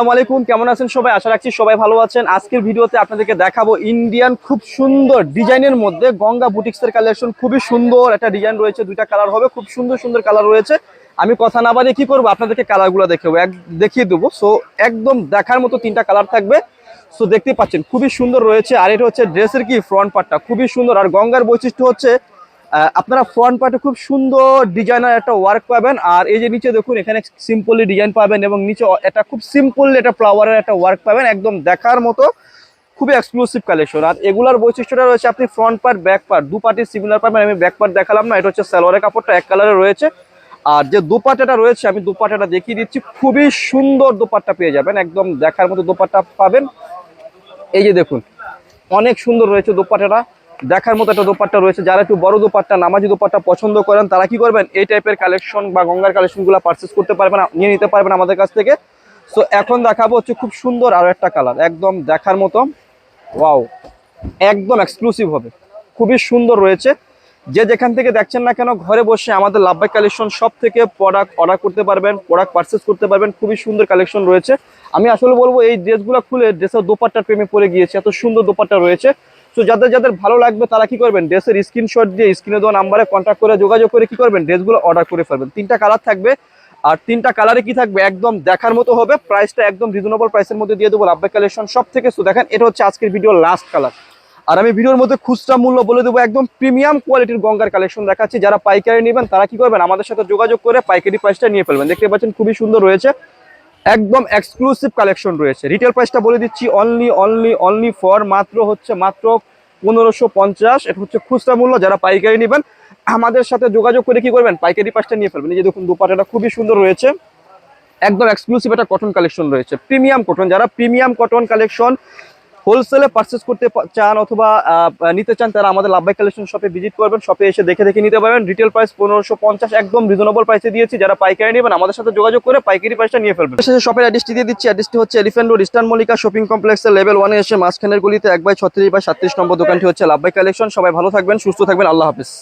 আসসালামু আলাইকুম, কেমন আছেন সবাই? আশা রাখছি সবাই ভালো আছেন। আজকের ভিডিওতে আপনাদেরকে দেখাবো ইন্ডিয়ান খুব সুন্দর ডিজাইনের মধ্যে গঙ্গা বুটিক্সের কালেকশন। খুবই সুন্দর একটা ডিজাইন রয়েছে, দুইটা কালার হবে, খুব সুন্দর সুন্দর কালার রয়েছে। আমি কথা না বাড়িয়ে কি করবো, আপনাদেরকে কালারগুলো দেখিয়ে দেবো। সো একদম দেখার মতো তিনটা কালার থাকবে। সো দেখতেই পাচ্ছেন খুবই সুন্দর রয়েছে। আর এটা হচ্ছে ড্রেসের কি ফ্রন্ট পার্টটা খুবই সুন্দর। আর গঙ্গার বৈশিষ্ট্য হচ্ছে আপনারা ফ্রন্ট পার্টে খুব সুন্দর ডিজাইনার একটা ওয়ার্ক পাবেন। আর এই যে নিচে দেখুন, এখানে সিম্পলি ডিজাইন পাবেন এবং নিচে এটা খুব সিম্পল একটা ফ্লাওয়ারের একটা ওয়ার্ক পাবেন, একদম দেখার মতো খুবই এক্সক্লুসিভ কালেকশন। আর এগুলার বৈশিষ্ট্যটা রয়েছে, আপনি ফ্রন্ট পার্ট ব্যাক পার্ট দু পার্টি সিমিলার পাবেন। আমি ব্যাক পার্ট দেখালাম না, এটা হচ্ছে সালোয়ারের কাপড়টা এক কালারে রয়েছে। আর যে দোপাট্টাটা রয়েছে আমি দোপাট্টাটা দেখিয়ে দিচ্ছি, খুবই সুন্দর দোপাট্টা পেয়ে যাবেন, একদম দেখার মতো দোপাট্টা পাবেন। এই যে দেখুন, অনেক সুন্দর রয়েছে দোপাট্টাটা, দেখার মতো একটা দোপাট্টা রয়েছে। যারা একটু বড় দোপাট্টা, নামাজি দোপাট্টা পছন্দ করেন তারা কি করবেন, এই টাইপের কালেকশন বা গঙ্গার কালেকশনগুলো পারচেস করতে পারবেন, নিয়ে নিতে পারবেন আমাদের কাছ থেকে। সো এখন দেখাবো হচ্ছে খুব সুন্দর আরো একটা কালার, একদম দেখার মতো, ওয়াও, একদম এক্সক্লুসিভ হবে, খুবই সুন্দর রয়েছে। যে যেখান থেকে দেখছেন না কেন, ঘরে বসে আমাদের লাভবাই কালেকশন সব থেকে প্রোডাক্ট অর্ডার করতে পারবেন, প্রোডাক্ট পারচেস করতে পারবেন। খুবই সুন্দর কালেকশন রয়েছে। আমি আসলে বলবো এই ড্রেসগুলো খুলে ড্রেসের দোপাট্টার প্রেমে পড়ে গিয়েছে, এত সুন্দর দোপাট্টা রয়েছে। তো যাদের যাদের ভালো লাগবে তারা কি করবেন, ড্রেসের স্ক্রিনশট দিয়ে স্ক্রিনে দেওয়া নাম্বারে কন্ট্যাক্ট করে যোগাযোগ করে কি করবেন, ড্রেসগুলো অর্ডার করে ফেলবেন। তিনটা কালার থাকবে, আর তিনটা কালারে কি থাকবে, একদম দেখার মতো হবে। প্রাইসটা একদম রিজনেবল প্রাইসের মধ্যে দিয়ে দেবো লাভবাই কালেকশন সব থেকে। সো দেখেন, এটা হচ্ছে আজকের ভিডিওর লাস্ট কালার। আর আমি ভিডিওর মধ্যে খুচরা মূল্য বলে দেবো, একদম প্রিমিয়াম কোয়ালিটির গঙ্গার কালেকশন দেখাচ্ছি। যারা পাইকারি নেবেন তারা কি করবেন, আমাদের সাথে যোগাযোগ করে পাইকারি প্রাইসটা নিয়ে ফেলবেন। দেখতে পাচ্ছেন খুবই সুন্দর রয়েছে, একদম এক্সক্লুসিভ কালেকশন রয়েছে। রিটেল প্রাইসটা বলে দিচ্ছি, অনলি ফর মাত্র 1550। এটা হচ্ছে খুচরা মূল্য। যারা পাইকারি নেবেন আমাদের সাথে যোগাযোগ করে কি করবেন, পাইকারি প্রাইসটা নিয়ে ফেলবেন। এই যে দেখুন দোপাট্টাটা খুবই সুন্দর রয়েছে, একদম এক্সক্লুসিভ একটা কটন কালেকশন রয়েছে, প্রিমিয়াম কটন। যারা প্রিমিয়াম কটন কালেকশন হোলসেলে পারচেস করতে চান অথবা নিতে চান, তারা আমাদের লাভবাই কালেকশন শপে ভিজিট করবেন, শপে এসে দেখে দেখে নিতে পারবেন। রিটেল প্রাইস 1550, একদম রিজনেবল প্রাইসে দিয়েছি। যারা পাইকারি নেবেন আমাদের সাথে যোগাযোগ করে পাইকারি প্রাইসটা নিয়ে ফেলবেন। শপের অ্যাড্রেসটি দিয়ে দিচ্ছি, অ্যাড্রেসটি হচ্ছে elephant road, eastern Mallika shopping কমপ্লেক্সের লেভেল 1-এ এসে মাঝখানের গলিতে 1/36/37 নম্বর দোকানটি হচ্ছে লাভবাই কালেকশন। সবাই ভালো থাকবেন, সুস্থ থাকবেন, আল্লাহ হাফেজ।